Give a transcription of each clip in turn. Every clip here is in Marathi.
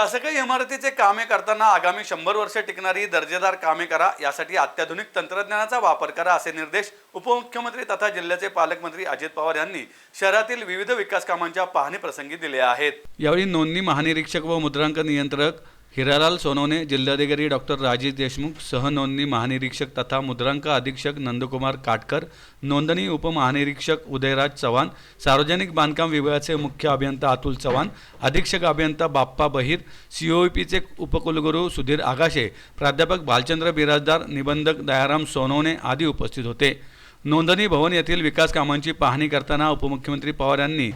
शासकीय इमारतीचे कामे करताना आगामी 100 वर्षे टिकणारी दर्जेदार कामे करा, यासाठी अत्याधुनिक तंत्रज्ञानाचा वापर करा असे निर्देश उपमुख्यमंत्री तथा जिल्ह्याचे पालकमंत्री अजित पवार यांनी शहरातील विविध विकास कामांच्या पाहणी प्रसंगी दिले आहेत। यावेळी नोंदणी महानिरीक्षक व मुद्रांक नियंत्रक हिरालाल सोनवणे, जिल्हाधिकारी डॉक्टर राजेश देशमुख, सहनोंदणी महानिरीक्षक तथा मुद्रांक अधीक्षक नंदकुमार काटकर, नोंदणी उपमहानिरीक्षक उदयराज चव्हाण, सार्वजनिक बांधकाम विभागाचे मुख्य अभियंता अतुल चव्हाण, अधीक्षक अभियंता बाप्पा बहिर, सीओईपीचे उपकुलगुरू सुधीर आगाशे, प्राध्यापक भालचंद्र बिराजदार, निबंधक दयाराम सोनवणे आदी उपस्थित होते। नोंदणी भवन येथील विकास कामांची पाहणी करताना उपमुख्यमंत्री पवार यांनी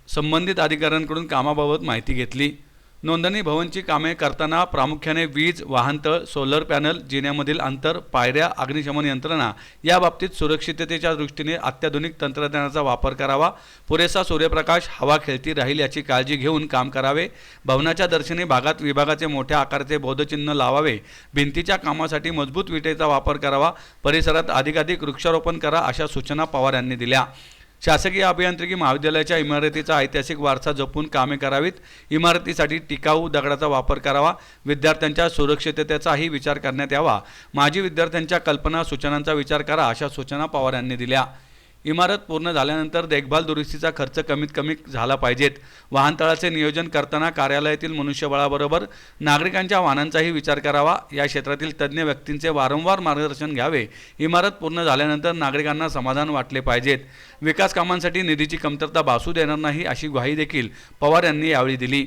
संबंधित अधिकाऱ्यांकडून कामाबाबत माहिती घेतली। नोंदणी भवनची कामे करताना प्रामुख्याने वीज, वाहनतळ, सोलर पॅनल, जिन्यामधील अंतर, पायऱ्या, अग्निशमन यंत्रणा या बाबतीत सुरक्षिततेच्या दृष्टीने अत्याधुनिक तंत्रज्ञानाचा वापर करावा। पुरेसा सूर्यप्रकाश, हवा खेळती राहील याची काळजी घेऊन काम करावे। भवनाच्या दर्शनी भागात विभागाचे मोठ्या आकाराचे बोधचिन्ह लावावे। भिंतीच्या कामासाठी मजबूत विटेचा वापर करावा। परिसरात अधिकाधिक वृक्षारोपण करा अशा सूचना पवार यांनी दिल्या। शासकीय अभियांत्रिकी महाविद्यालयाच्या इमारतीचा ऐतिहासिक वारसा जपून कामे करावीत। इमारतीसाठी टिकाऊ दगडाचा वापर करावा। विद्यार्थ्यांच्या सुरक्षिततेचाही विचार करण्यात यावा। माजी विद्यार्थ्यांच्या कल्पना सूचनांचा विचार करा अशा सूचना पवार यांनी दिल्या। इमारत पूर्ण झाल्यानंतर देखभाल दुरुस्तीचा खर्च कमीत कमी झाला पाहिजेत। वाहनतळाचे नियोजन करताना कार्यालयातील मनुष्यबळाबरोबर नागरिकांच्या वाहनांचाही विचार करावा। या क्षेत्रातील तज्ज्ञ व्यक्तींचे वारंवार मार्गदर्शन घ्यावे। इमारत पूर्ण झाल्यानंतर नागरिकांना समाधान वाटले पाहिजेत। विकास कामांसाठी निधीची कमतरता भासू देणार नाही अशी ग्वाही देखील पवार यांनी यावेळी दिली।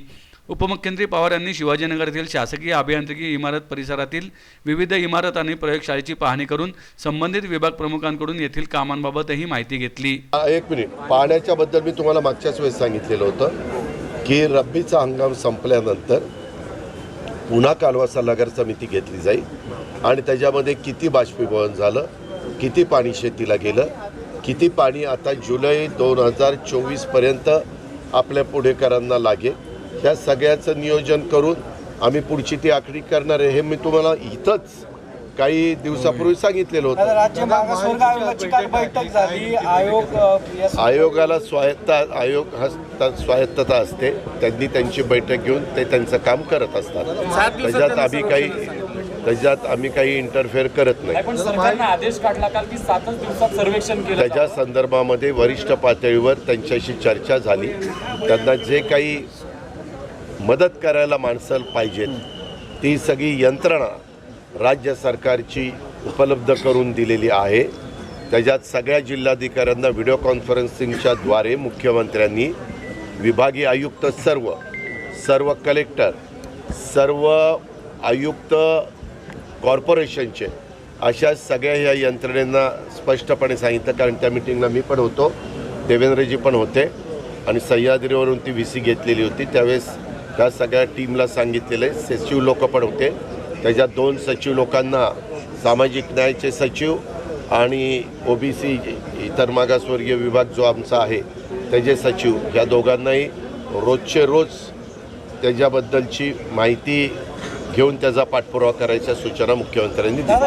उपमुख्यमंत्री पवार यांनी शिवाजीनगर येथील शासकीय अभियांत्रिकी इमारत परिसरातील विविध इमारत आणि प्रयोगशाळेची पाहणी करून संबंधित विभाग प्रमुखांकडून येथील कामांबाबतही माहिती घेतली। एक मिनिट, पाण्याच्या बद्दल मी तुम्हाला मागच्याच वेळेस सांगितलेलं होतं की रब्बीचा हंगाम संपल्यानंतर पुन्हा कालवा सल्लागार समिती घेतली जाईल आणि त्याच्यामध्ये किती बाष्पीभवन झालं, किती पाणी शेतीला गेलं, किती पाणी आता जुलै 2024 पर्यंत आपल्या पुढेकरांना लागेल, ह्या सगळ्याचं नियोजन करून आम्ही पुढची ती आखणी करणार आहे। हे मी तुम्हाला इथंच काही दिवसापूर्वी सांगितलेलं होतं। राज्य मागासवर्ग आयोगाची काल बैठक झाली। आयोगाला स्वायत्तता असते, त्यांनी त्यांची बैठक घेऊन ते त्यांचं काम करत असतात। त्याच्यात आम्ही काही इंटरफेअर करत नाही। पण सरकारने आदेश काढला काल की 7 दिवसात सर्वेक्षण केलं। त्याच्या संदर्भामध्ये वरिष्ठ पातळीवर त्यांच्याशी चर्चा झाली। त्यांना जे काही मदत करायला माणसं पाहिजेत ती सगळी यंत्रणा राज्य सरकारची उपलब्ध करून दिलेली आहे। त्याच्यात सगळ्या जिल्हाधिकाऱ्यांना व्हिडिओ कॉन्फरन्सिंगच्या द्वारे मुख्यमंत्र्यांनी विभागीय आयुक्त, सर्व कलेक्टर, सर्व आयुक्त कॉर्पोरेशनचे अशा सगळ्या ह्या यंत्रणेंना स्पष्टपणे सांगितलं। कारण त्या मिटिंगला मी पण होतो, देवेंद्रजी पण होते आणि सह्याद्रीवरून ती VC घेतलेली होती। त्यावेळेस त्या सगळ्या टीमला सांगितलेले सचिव लोक पण होते। त्याच्यात 2 सचिव लोकांना सामाजिक न्यायाचे सचिव आणि OBC इतर मागासवर्गीय विभाग जो आमचा आहे त्याचे सचिव, या दोघांनाही रोजचे रोज त्याच्याबद्दलची माहिती घेऊन त्याचा पाठपुरावा करायच्या सूचना मुख्यमंत्र्यांनी दिल्या।